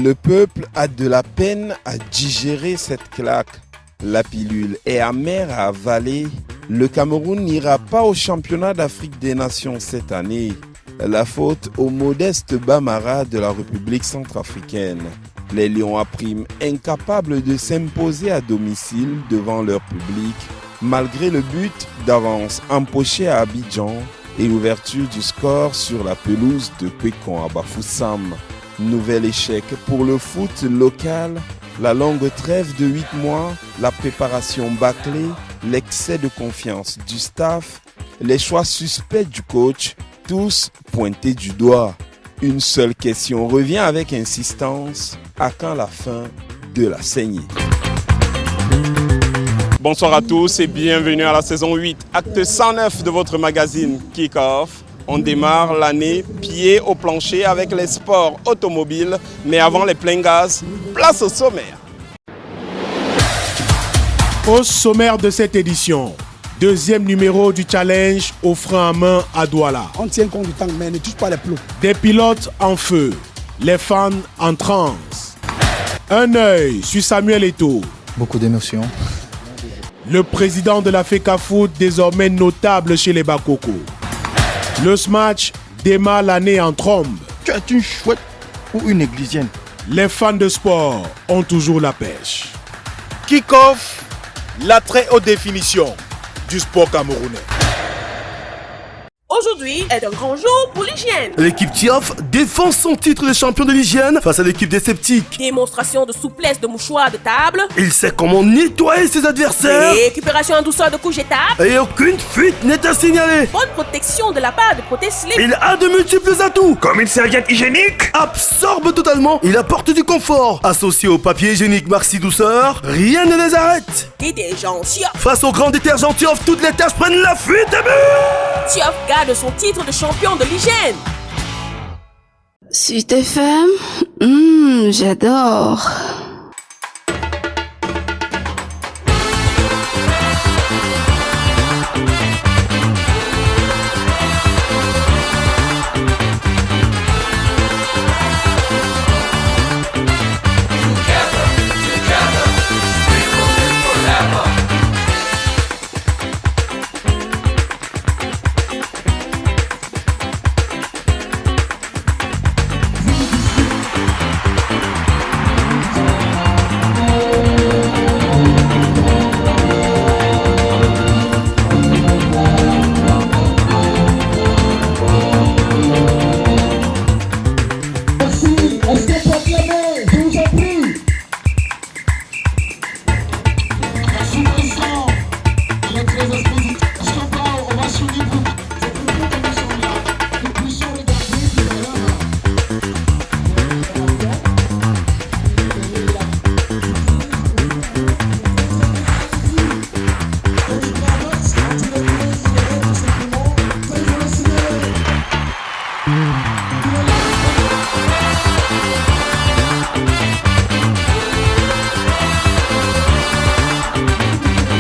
le peuple a de la peine à digérer cette claque. La pilule est amère à avaler. Le Cameroun n'ira pas au championnat d'Afrique des Nations cette année. La faute au modeste Bamara de la République centrafricaine. Les Lions à prime incapables de s'imposer à domicile devant leur public, malgré le but d'avance empoché à Abidjan et l'ouverture du score sur la pelouse de Pékon à Bafoussam. Nouvel échec pour le foot local, la longue trêve de 8 mois, la préparation bâclée, l'excès de confiance du staff, les choix suspects du coach, tous pointés du doigt. Une seule question revient avec insistance, à quand la fin de la saignée? Bonsoir à tous et bienvenue à la saison 8, acte 109 de votre magazine Kick-Off. On démarre l'année pied au plancher avec les sports automobiles, mais avant les pleins gaz, place au sommaire. Au sommaire de cette édition, deuxième numéro du challenge au frein à main à Douala. On tient compte du temps, mais ne touche pas les plots. Des pilotes en feu, les fans en transe. Un œil sur Samuel Eto'o. Beaucoup d'émotions. Le président de la FECAFOOT, désormais notable chez les Bakoko. Le Smash démarre l'année en trombe. Tu es une chouette ou une églisienne. Les fans de sport ont toujours la pêche. Kick-off, la très haute définition du sport camerounais. Aujourd'hui est un grand jour pour l'hygiène. L'équipe TIOF défend son titre de champion de l'hygiène face à l'équipe des sceptiques. Démonstration de souplesse de mouchoirs de table. Il sait comment nettoyer ses adversaires. Récupération en douceur de couche jetables. Et aucune fuite n'est à signaler. Bonne protection de la part de protège-slip. Il a de multiples atouts. Comme une serviette hygiénique. Absorbe totalement. Il apporte du confort. Associé au papier hygiénique Maxi Douceur, rien ne les arrête. Et des gens TIOF. Face au grand détergent TIOF, toutes les tâches prennent la fuite et but. TIOF garde son titre de champion de l'hygiène. Suite FM, j'adore.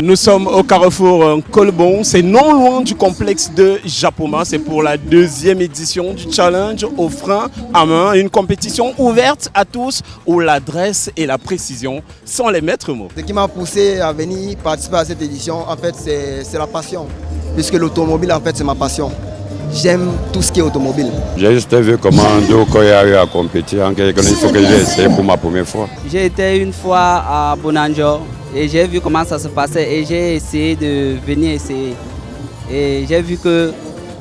Nous sommes au carrefour Colbon, c'est non loin du complexe de Japoma. C'est pour la deuxième édition du challenge au frein à main, une compétition ouverte à tous où l'adresse et la précision sont les maîtres mots. Ce qui m'a poussé à venir participer à cette édition, en fait, c'est la passion. Puisque l'automobile, en fait, c'est ma passion. J'aime tout ce qui est automobile. J'ai juste vu comment Ndoko a eu à compétir. Il faut que j'ai essayé pour ma première fois. J'ai été une fois à Bonanjo et j'ai vu comment ça se passait et j'ai essayé de venir essayer. Et j'ai vu que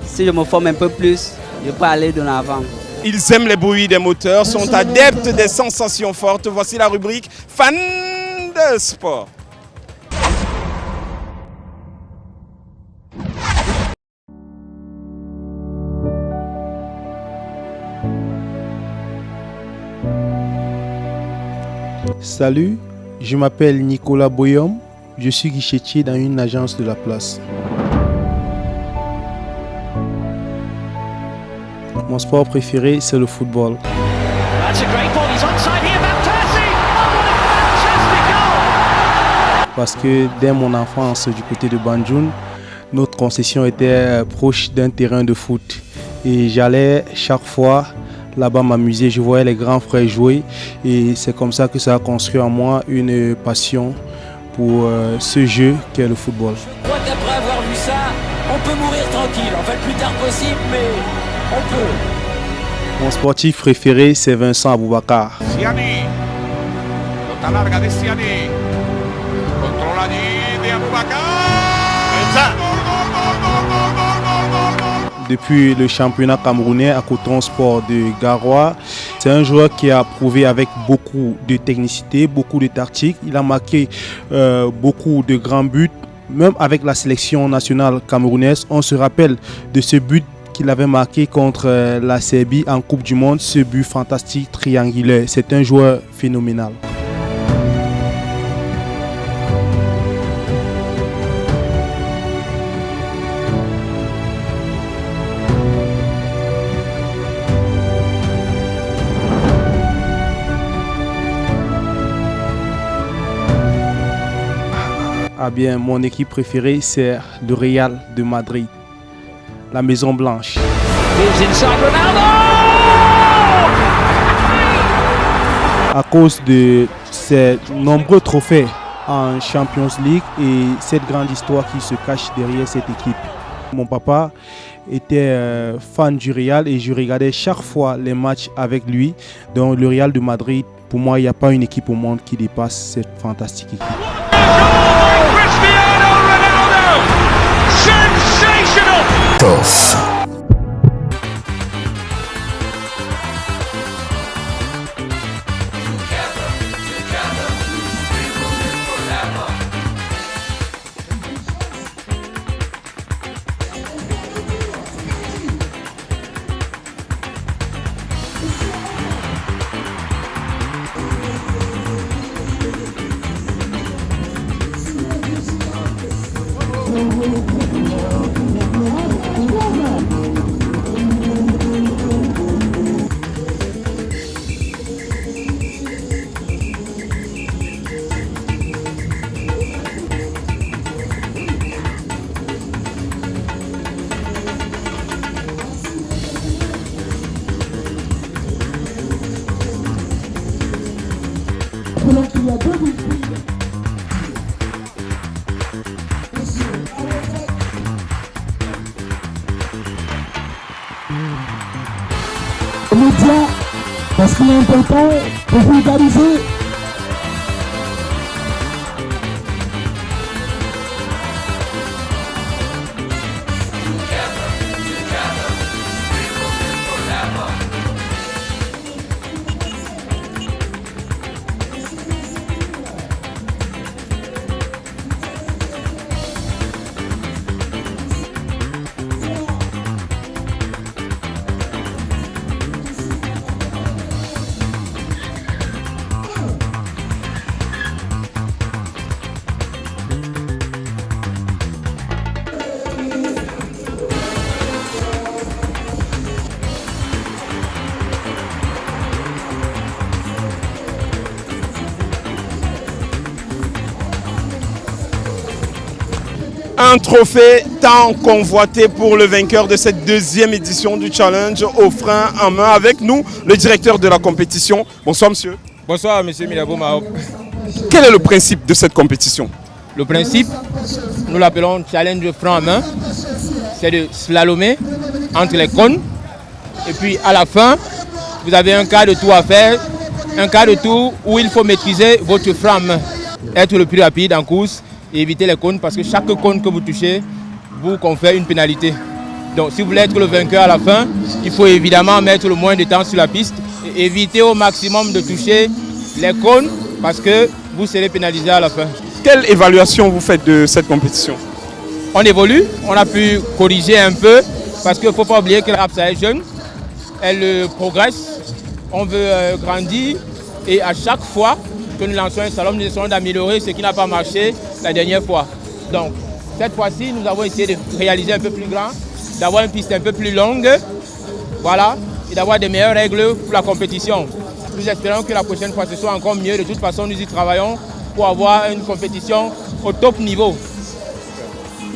si je me forme un peu plus, je peux aller de l'avant. Ils aiment les bruits des moteurs, sont adeptes des sensations fortes. Voici la rubrique Fan de sport. Salut, je m'appelle Nicolas Boyom, je suis guichetier dans une agence de la place. Mon sport préféré, c'est le football. Parce que dès mon enfance, du côté de Banjul, notre concession était proche d'un terrain de foot. Et j'allais chaque fois là-bas m'amuser. Je voyais les grands frères jouer et c'est comme ça que ça a construit en moi une passion pour ce jeu qu'est le football. Je crois qu'après avoir vu ça, on peut mourir tranquille. Enfin, le plus tard possible, mais on peut. Mon sportif préféré, c'est Vincent Aboubakar. Siani, lotta larga di Siani, controlla di Aboubakar. Depuis le championnat camerounais à Coton Sport de Garoua, c'est un joueur qui a prouvé avec beaucoup de technicité, beaucoup de tactique. Il a marqué beaucoup de grands buts, même avec la sélection nationale camerounaise. On se rappelle de ce but qu'il avait marqué contre la Serbie en Coupe du Monde, ce but fantastique triangulaire. C'est un joueur phénoménal. Ah bien, mon équipe préférée, c'est le Real de Madrid, la Maison Blanche. À cause de ses nombreux trophées en Champions League et cette grande histoire qui se cache derrière cette équipe. Mon papa était fan du Real et je regardais chaque fois les matchs avec lui. Donc le Real de Madrid, pour moi, il n'y a pas une équipe au monde qui dépasse cette fantastique équipe. Tough. Média, parce qu'il est important de vulgariser. Un trophée tant convoité pour le vainqueur de cette deuxième édition du challenge au frein en main. Avec nous, le directeur de la compétition. Bonsoir monsieur. Bonsoir monsieur Milabo Mahop. Quel est le principe de cette compétition? Le principe, nous l'appelons challenge frein en main. C'est de slalomer entre les cônes. Et puis à la fin, vous avez un quart de tour à faire. Un quart de tour où il faut maîtriser votre frein en main. Être le plus rapide en course. Et éviter les cônes parce que chaque cône que vous touchez vous confère une pénalité. Donc si vous voulez être le vainqueur à la fin, il faut évidemment mettre le moins de temps sur la piste et éviter au maximum de toucher les cônes parce que vous serez pénalisé à la fin. Quelle évaluation vous faites de cette compétition? On évolue, on a pu corriger un peu parce qu'il ne faut pas oublier que la RAPSA est jeune, elle progresse, on veut grandir et à chaque fois que nous lançons un salon, nous essayons d'améliorer ce qui n'a pas marché la dernière fois. Donc, cette fois-ci, nous avons essayé de réaliser un peu plus grand, d'avoir une piste un peu plus longue, voilà, et d'avoir des meilleures règles pour la compétition. Nous espérons que la prochaine fois, ce soit encore mieux. De toute façon, nous y travaillons pour avoir une compétition au top niveau.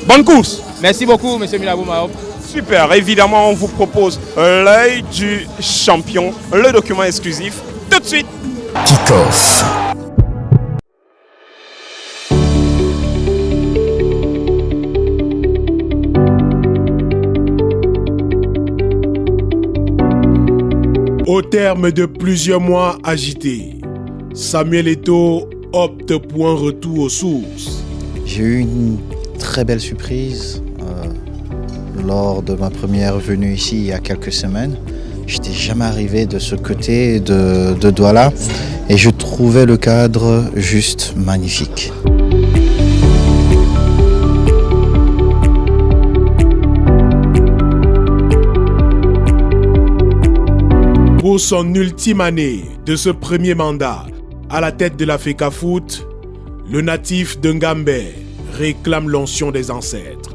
Bonne course. Merci beaucoup, M. Milabo Mahop. Super, évidemment on vous propose l'œil du champion, le document exclusif, tout de suite. Kick-off. Au terme de plusieurs mois agités, Samuel Eto'o opte pour un retour aux sources. J'ai eu une très belle surprise lors de ma première venue ici il y a quelques semaines. Je n'étais jamais arrivé de ce côté de Douala et je trouvais le cadre juste magnifique. Pour son ultime année de ce premier mandat à la tête de la FECAFOOT, le natif de Ngambé réclame l'onction des ancêtres.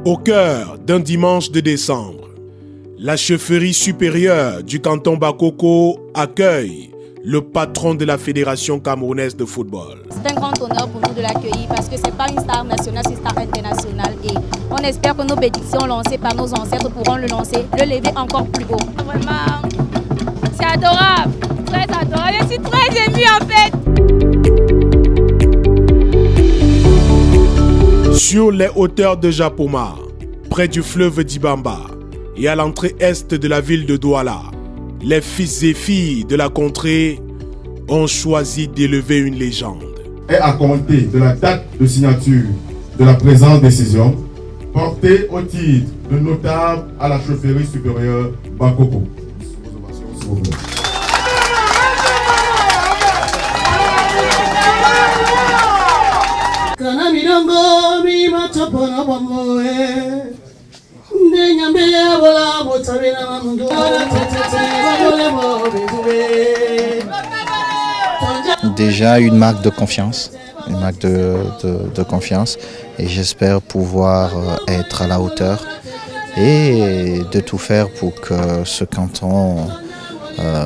Au cœur d'un dimanche de décembre, la chefferie supérieure du canton Bakoko accueille le patron de la Fédération camerounaise de football. C'est un grand honneur pour nous de l'accueillir parce que ce n'est pas une star nationale, c'est une star internationale. Et on espère que nos bénédictions lancées par nos ancêtres pourront le lever encore plus haut. Vraiment, c'est adorable, très adorable. Je suis très émue en fait. Sur les hauteurs de Japoma, près du fleuve d'Ibamba, et à l'entrée est de la ville de Douala, les fils et filles de la contrée ont choisi d'élever une légende. Et à compter de la date de signature de la présente décision, portée au titre de notable à la chefferie supérieure Bakoko. Déjà une marque de confiance, de confiance et j'espère pouvoir être à la hauteur et de tout faire pour que ce canton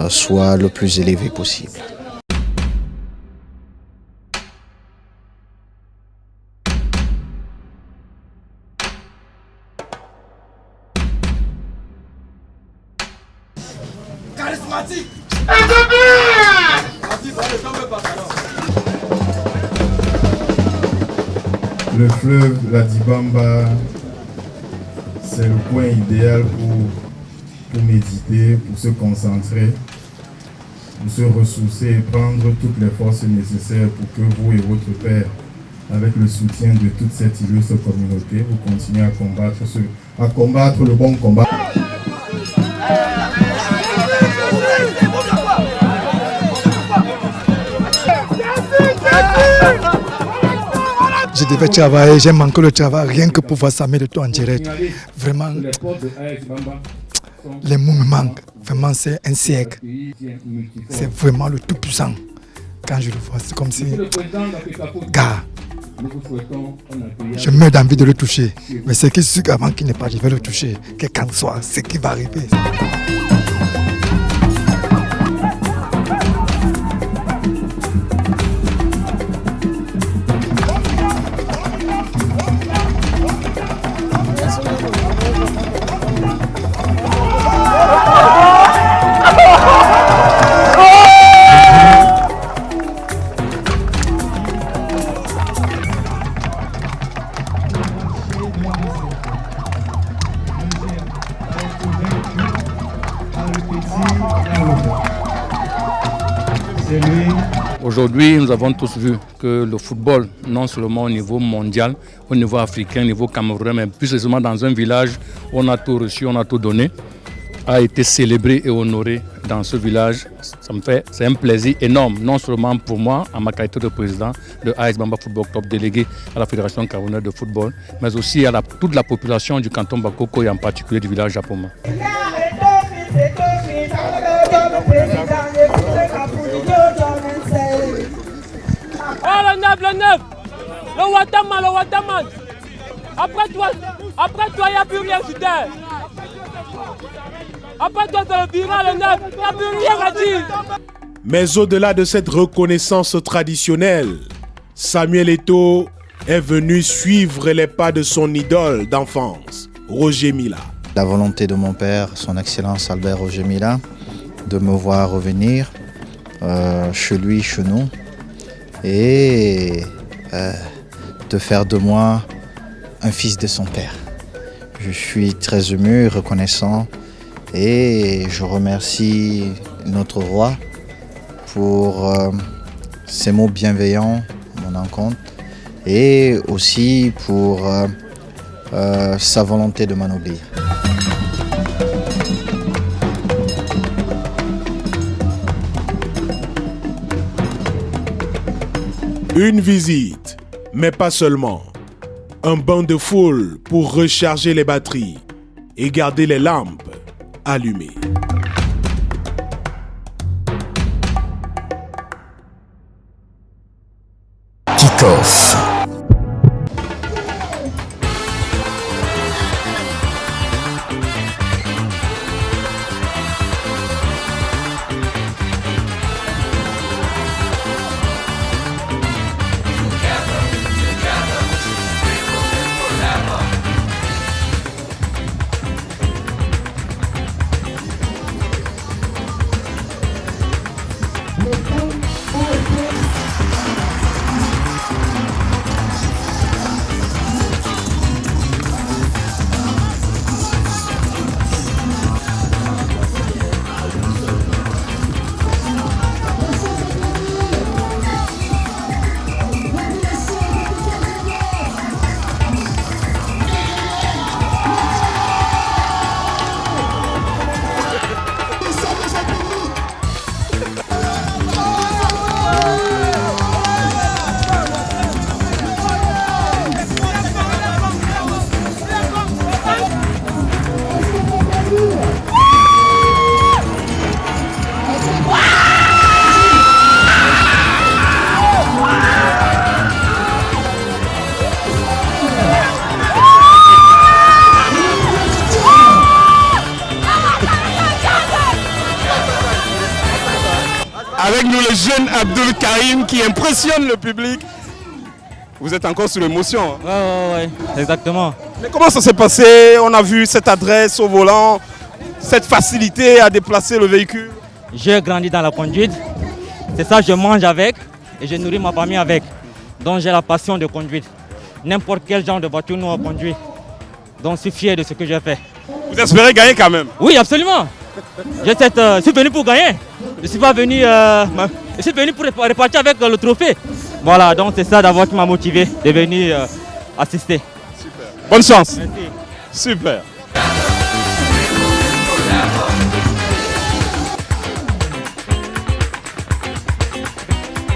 soit le plus élevé possible. Charismatique. Le fleuve, la Dibamba, c'est le point idéal pour méditer, pour se concentrer, pour se ressourcer et prendre toutes les forces nécessaires pour que vous et votre père, avec le soutien de toute cette illustre communauté, vous continuez à combattre le bon combat. Je devais travailler, j'ai manqué le travail, rien que pour voir Samuel Eto'o en direct. Vraiment, les mots me manquent. Vraiment, c'est un siècle. C'est vraiment le tout-puissant. Quand je le vois, c'est comme si... Gars, je meurs d'envie de le toucher. Mais c'est sûr qu'avant qu'il n'ait pas, je vais le toucher. Quel qu'en soit, ce qui va arriver. Aujourd'hui, nous avons tous vu que le football, non seulement au niveau mondial, au niveau africain, au niveau camerounais, mais plus précisément dans un village où on a tout reçu, on a tout donné, a été célébré et honoré dans ce village. C'est un plaisir énorme, non seulement pour moi, en ma qualité de président de AS Bamba Football Club, délégué à la Fédération camerounaise de football, mais aussi à toute la population du canton Bakoko et en particulier du village Japoma. Oh le 9, le Wataman, Après toi, il n'y a plus rien sur terre. Après toi, c'est le viral, le neuf. Il n'y a plus rien à dire. Mais au-delà de cette reconnaissance traditionnelle, Samuel Eto'o est venu suivre les pas de son idole d'enfance, Roger Mila. La volonté de mon père, son Excellence Albert Roger Mila, de me voir revenir chez lui, chez nous, et de faire de moi un fils de son père. Je suis très ému, reconnaissant, et je remercie notre roi pour ses mots bienveillants à mon encontre, et aussi pour sa volonté de m'anoblir. Une visite, mais pas seulement. Un bain de foule pour recharger les batteries et garder les lampes allumées. Kick-off. Avec nous le jeune Abdul Karim qui impressionne le public. Vous êtes encore sous l'émotion. Ouais, exactement. Mais comment ça s'est passé? On a vu cette adresse au volant, cette facilité à déplacer le véhicule. J'ai grandi dans la conduite. C'est ça, je mange avec et je nourris ma famille avec. Donc j'ai la passion de conduire. N'importe quel genre de voiture nous on conduit. Donc je suis fier de ce que j'ai fait. Vous espérez gagner quand même? Oui, absolument. Je suis venu pour gagner. Je ne suis pas venu, je suis venu pour repartir avec le trophée. Voilà, donc c'est ça d'abord qui m'a motivé de venir assister. Super. Bonne chance. Merci. Super.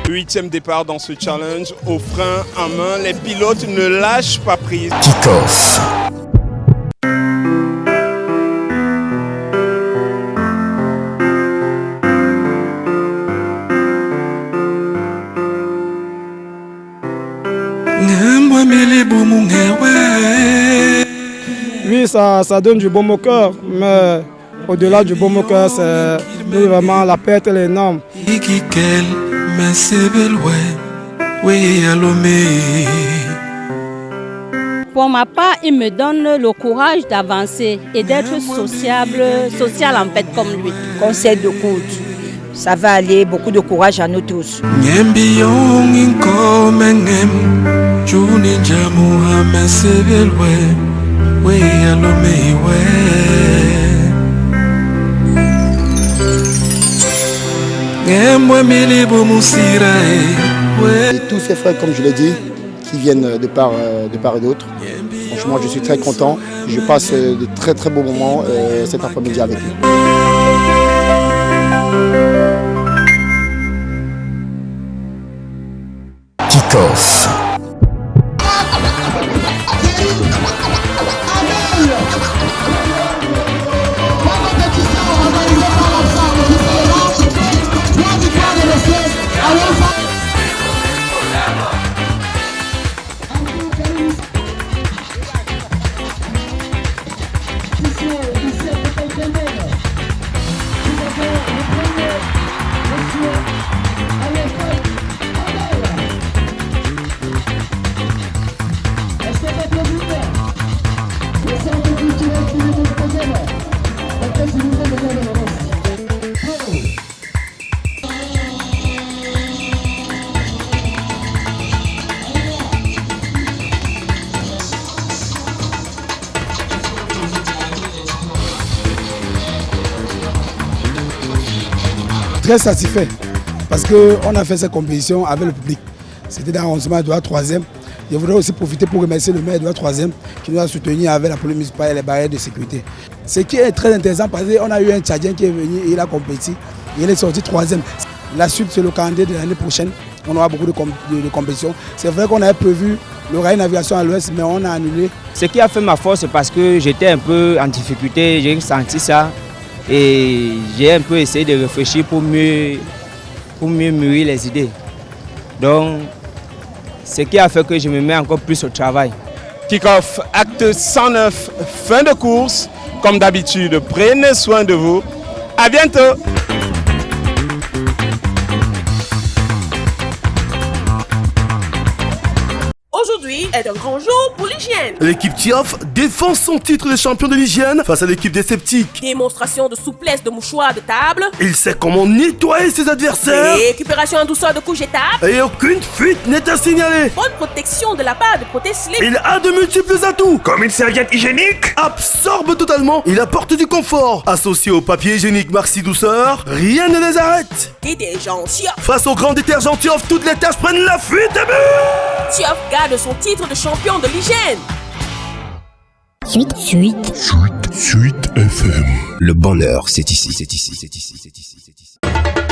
Huitième départ dans ce challenge, au frein à main, les pilotes ne lâchent pas prise. Kick-off. Oui, ça donne du baume au cœur, mais au-delà du baume au cœur, c'est vraiment la perte, elle est énorme. Pour ma part, il me donne le courage d'avancer et d'être social en fait comme lui. Conseil de coach, ça va aller, beaucoup de courage à nous tous. Et tous ces frères, comme je l'ai dit, qui viennent de part et d'autre. Franchement, je suis très content. Je passe de très très beaux moments cet après-midi avec eux. Kick-off. très satisfait parce qu'on a fait cette compétition avec le public. C'était dans l'arrondissement de Douala 3e. Je voudrais aussi profiter pour remercier le maire de Douala 3e qui nous a soutenus avec la police municipale et les barrières de sécurité. Ce qui est très intéressant parce qu'on a eu un Tchadien qui est venu et il a compétit. Et il est sorti 3e. La suite, c'est le calendrier de l'année prochaine. On aura beaucoup de compétitions. C'est vrai qu'on avait prévu le rail navigation à l'ouest, mais on a annulé. Ce qui a fait ma force, c'est parce que j'étais un peu en difficulté, j'ai senti ça. Et j'ai un peu essayé de réfléchir pour mieux mûrir les idées. Donc, ce qui a fait que je me mets encore plus au travail. Kick-off, acte 109, fin de course. Comme d'habitude, prenez soin de vous. À bientôt. Aujourd'hui est un grand jour pour l'hygiène. L'équipe Tioff défend son titre de champion de l'hygiène face à l'équipe des sceptiques. Démonstration de souplesse de mouchoirs de table. Il sait comment nettoyer ses adversaires. Récupération en douceur de couches étapes. Et aucune fuite n'est à signaler. Bonne protection de la part de protège-slip. Il a de multiples atouts. Comme une serviette hygiénique. Absorbe totalement. Il apporte du confort. Associé au papier hygiénique Maxi Douceur, rien ne les arrête. Détergent Tioff. Face au grand détergent Tioff, toutes les tâches prennent la fuite et but. Tioff garde son titre de champion de l'hygiène. Suite FM. Le bonheur, c'est ici, c'est ici, c'est ici, c'est ici, c'est ici.